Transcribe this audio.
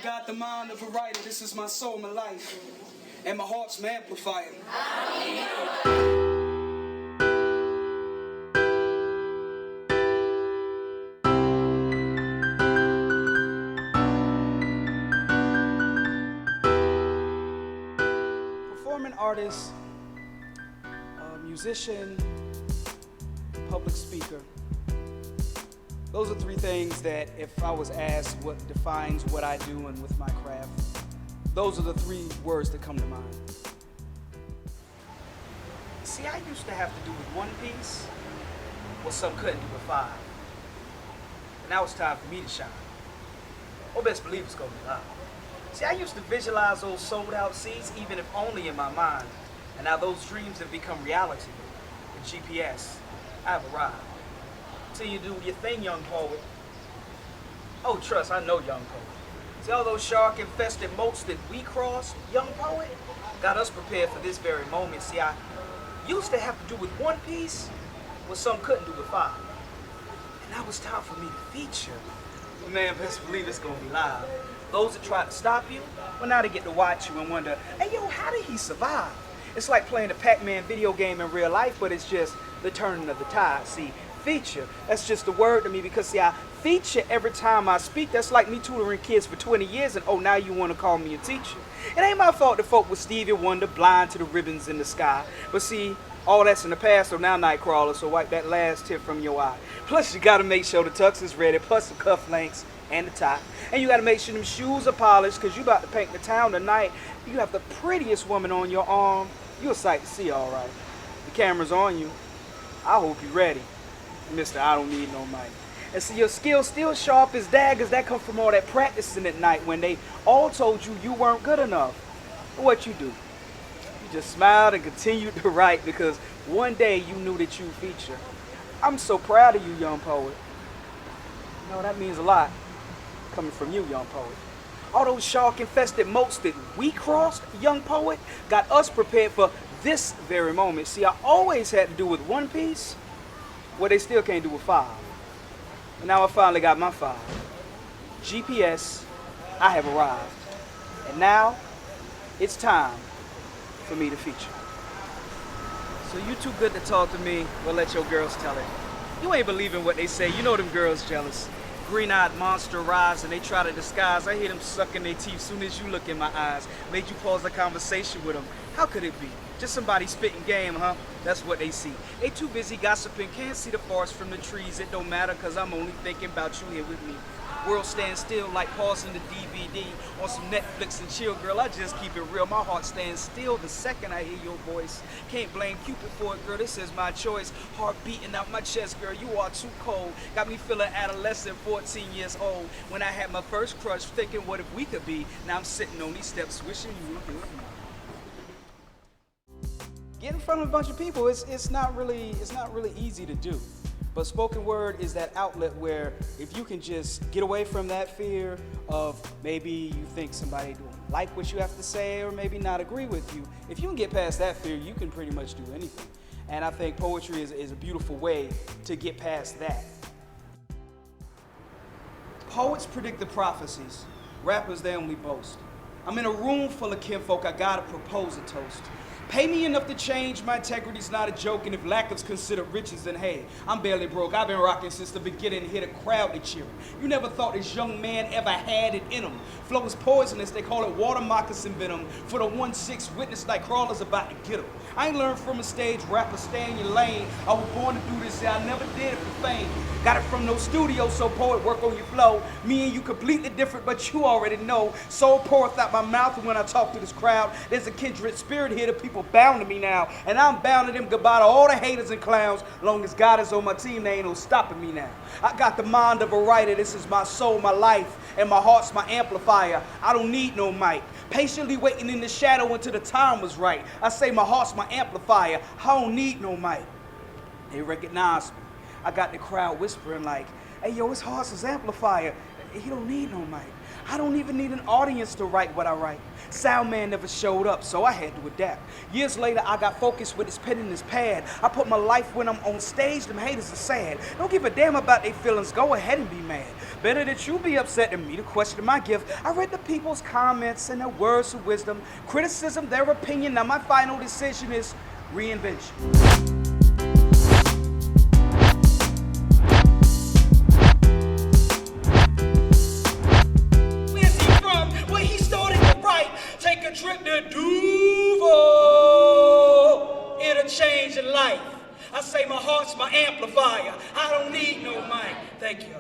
got the mind of a writer, this is my soul, my life, and my heart's my amplifier. Performing artist, musician, public speaker. Those are three things that if I was asked what defines what I do and with my craft, those are the three words that come to mind. See, I used to have to do with one piece what some couldn't do with five. And now it's time for me to shine. Oh, best believe it's gonna be loud. See, I used to visualize those sold out seats, even if only in my mind. And now those dreams have become reality. With GPS, I've arrived. Till you do your thing, young poet. Oh, trust, I know, young poet. See all those shark-infested moats that we crossed, young poet, got us prepared for this very moment. See, I used to have to do with one piece what some couldn't do with five. And now it's time for me to feature. Man, best believe it's gonna be live. Those that try to stop you, well, now they get to watch you and wonder, hey, yo, how did he survive? It's like playing a Pac-Man video game in real life, but it's just the turning of the tide. See, feature, that's just a word to me because, see, I feature every time I speak. That's like me tutoring kids for 20 years and, oh, now you want to call me a teacher. It ain't my fault the folk with Stevie Wonder blind to the ribbons in the sky. But see, all that's in the past, so now KnightKrawler, so wipe that last tear from your eye. Plus, you got to make sure the tux is ready, plus the cuff lengths and the tie. And you got to make sure them shoes are polished because you about to paint the town tonight. You have the prettiest woman on your arm. You're a sight to see, all right. The camera's on you. I hope you're ready. Mr. I don't need no mic. And see, your skills still sharp as daggers. That come from all that practicing at night when they all told you you weren't good enough. But what you do? You just smiled and continued to write because one day you knew that you'd feature. I'm so proud of you, young poet. You know, that means a lot coming from you, young poet. All those shark-infested moats that we crossed, young poet, got us prepared for this very moment. See, I always had to do with one piece what they still can't do with five. And now I finally got my five. GPS, I have arrived. And now, it's time for me to feature. So you too good to talk to me, well, let your girls tell it. You ain't believing what they say, you know them girls jealous. Green-eyed monster rise and they try to disguise. I hear them sucking their teeth soon as you look in my eyes. Made you pause the conversation with them. How could it be? Just somebody spitting game, huh? That's what they see. They too busy gossiping, can't see the forest from the trees. It don't matter cause I'm only thinking about you here with me. World stands still like pausing the DVD on some Netflix and chill, girl. I just keep it real. My heart stands still the second I hear your voice. Can't blame Cupid for it, girl. This is my choice. Heart beating out my chest, girl. You are too cold. Got me feeling adolescent, 14 years old. When I had my first crush, thinking what if we could be. Now I'm sitting on these steps wishing you would do it. Get in front of a bunch of people, it's not really easy to do. But spoken word is that outlet where if you can just get away from that fear of maybe you think somebody don't like what you have to say or maybe not agree with you, if you can get past that fear, you can pretty much do anything. And I think poetry is a beautiful way to get past that. Poets predict the prophecies, rappers they only boast. I'm in a room full of kinfolk, I gotta propose a toast. Pay me enough to change, my integrity's not a joke, and if lack is considered riches, then hey, I'm barely broke. I've been rocking since the beginning, hit a crowd to cheer. You never thought this young man ever had it in him. Flow is poisonous, they call it water moccasin venom. For the 1-6 witness KnightKrawler's about to get him. I ain't learned from a stage rapper, stay in your lane. I was born to do this, yeah, I never did it for fame. Got it from no studio, so poet, work on your flow. Me and you completely different, but you already know. Soul poureth out my mouth, and when I talk to this crowd, there's a kindred spirit here, the people bound to me now. And I'm bound to them goodbye to all the haters and clowns. Long as God is on my team, they ain't no stopping me now. I got the mind of a writer, this is my soul, my life, and my heart's my amplifier. I don't need no mic. Patiently waiting in the shadow until the time was right. I say my heart's my amplifier, I don't need no mic. They recognize me. I got the crowd whispering like, hey yo, his heart's his amplifier. He don't need no mic. I don't even need an audience to write what I write. Sound man never showed up, so I had to adapt. Years later, I got focused with his pen and his pad. I put my life when I'm on stage, them haters are sad. Don't give a damn about their feelings, go ahead and be mad. Better that you be upset than me to question my gift. I read the people's comments and their words of wisdom, criticism, their opinion. Now my final decision is reinvention. Take a trip to Duval. It'll change your life. I say my heart's my amplifier. I don't need no mic. Thank you.